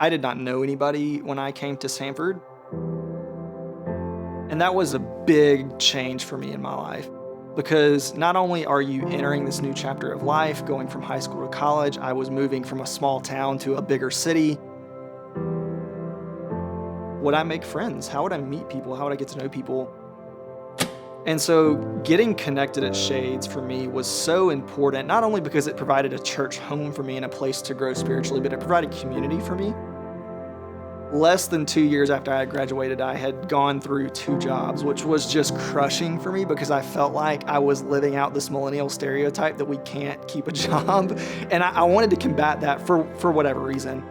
I did not know anybody when I came to Sanford. And that was a big change for me in my life because not only are you entering this new chapter of life, going from high school to college, I was moving from a small town to a bigger city. Would I make friends? How would I meet people? How would I get to know people? And so getting connected at Shades for me was so important, not only because it provided a church home for me and a place to grow spiritually, but it provided community for me. Less than 2 years after I had graduated, I had gone through 2 jobs, which was just crushing for me because I felt like I was living out this millennial stereotype that we can't keep a job. And I wanted to combat that for whatever reason.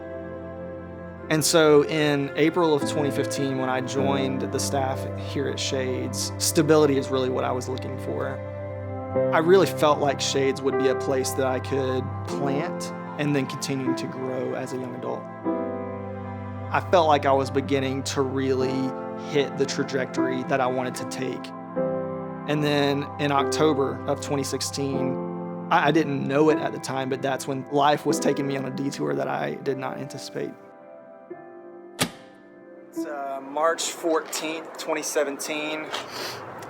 And so in April of 2015, when I joined the staff here at Shades, stability is really what I was looking for. I really felt like Shades would be a place that I could plant and then continue to grow as a young adult. I felt like I was beginning to really hit the trajectory that I wanted to take. And then in October of 2016, I didn't know it at the time, but that's when life was taking me on a detour that I did not anticipate. It's March 14th, 2017,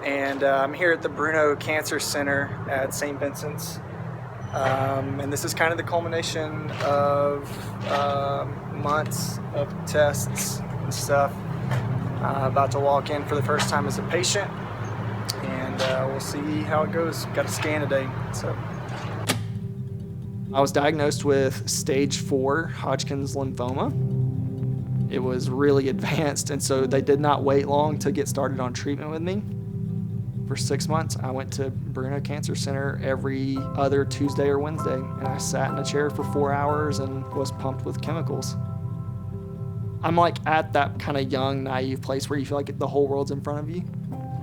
and I'm here at the Bruno Cancer Center at St. Vincent's. And this is kind of the culmination of months of tests and stuff. About to walk in for the first time as a patient, and we'll see how it goes. Got a scan today. So I was diagnosed with stage 4 Hodgkin's lymphoma. It was really advanced, and so they did not wait long to get started on treatment with me. For 6 months, I went to Bruno Cancer Center every other Tuesday or Wednesday, and I sat in a chair for 4 hours and was pumped with chemicals. I'm like at that kind of young, naive place where you feel like the whole world's in front of you.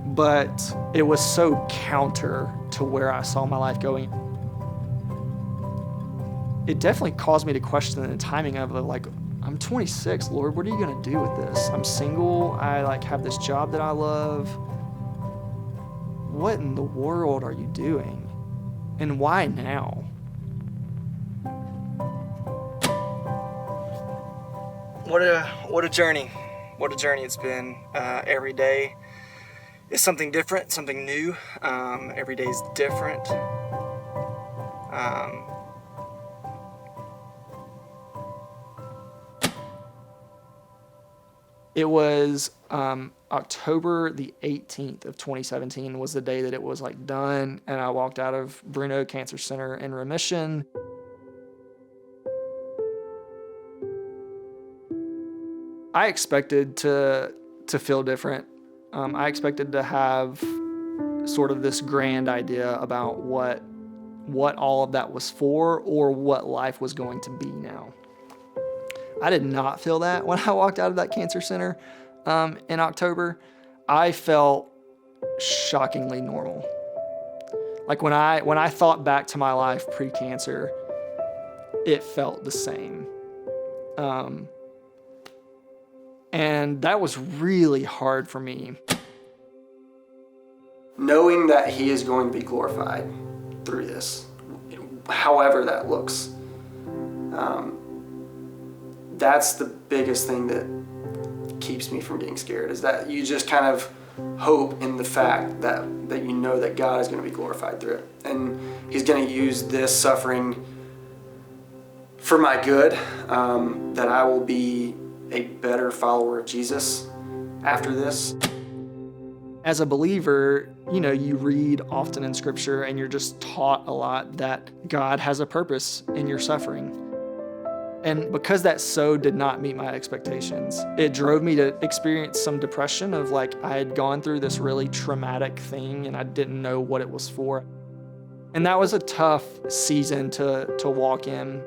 But it was so counter to where I saw my life going. It definitely caused me to question the timing of it, like, I'm 26, Lord, what are you gonna do with this? I'm single, I have this job that I love. What in the world are you doing? And why now? What a journey. What a journey it's been. Every day is something different, something new. Every day is different. It was October the 18th of 2017 was the day that it was done, and I walked out of Bruno Cancer Center in remission. I expected to feel different. I expected to have sort of this grand idea about what all of that was for or what life was going to be now. I did not feel that when I walked out of that cancer center in October. I felt shockingly normal. When I thought back to my life pre-cancer, it felt the same. And that was really hard for me. Knowing that He is going to be glorified through this, however that looks, that's the biggest thing that keeps me from getting scared, is that you just kind of hope in the fact that you know that God is going to be glorified through it. And He's going to use this suffering for my good, that I will be a better follower of Jesus after this. As a believer, you read often in Scripture and you're just taught a lot that God has a purpose in your suffering. And because that so did not meet my expectations, it drove me to experience some depression of I had gone through this really traumatic thing and I didn't know what it was for. And that was a tough season to walk in.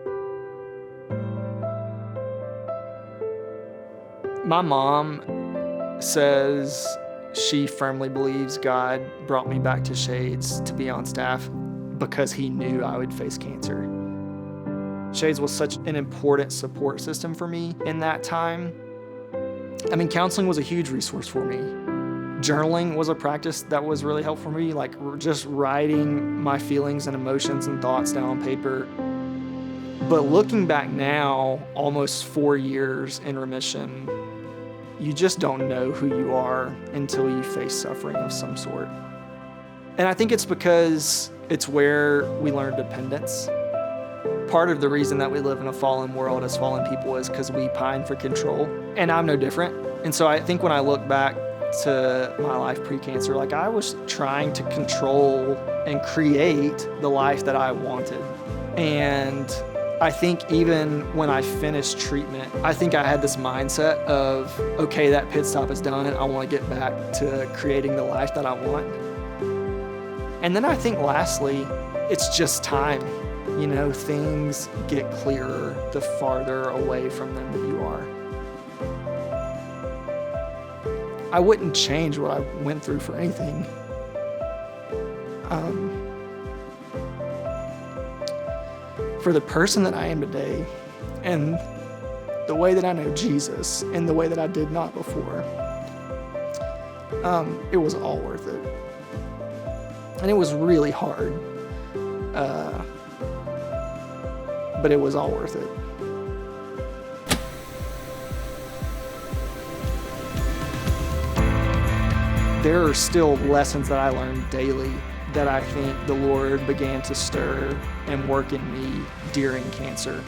My mom says she firmly believes God brought me back to Shades to be on staff because He knew I would face cancer. Shades was such an important support system for me in that time. Counseling was a huge resource for me. Journaling was a practice that was really helpful for me, just writing my feelings and emotions and thoughts down on paper. But looking back now, almost 4 years in remission, you just don't know who you are until you face suffering of some sort. And I think it's because it's where we learn dependence. Part of the reason that we live in a fallen world as fallen people is because we pine for control, and I'm no different. And so I think when I look back to my life pre-cancer, like I was trying to control and create the life that I wanted. And I think even when I finished treatment, I think I had this mindset of, okay, that pit stop is done and I want to get back to creating the life that I want. And then I think lastly, it's just time. You know, things get clearer the farther away from them that you are. I wouldn't change what I went through for anything. For the person that I am today, and the way that I know Jesus, and the way that I did not before, it was all worth it. And it was really hard, but it was all worth it. There are still lessons that I learned daily that I think the Lord began to stir and work in me during cancer.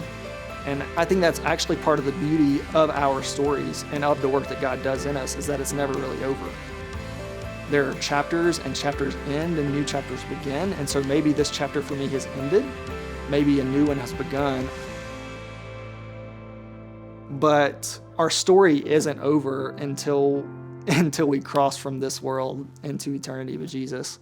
And I think that's actually part of the beauty of our stories and of the work that God does in us, is that it's never really over. There are chapters, and chapters end and new chapters begin. And so maybe this chapter for me has ended. Maybe a new one has begun. But our story isn't over until we cross from this world into eternity with Jesus.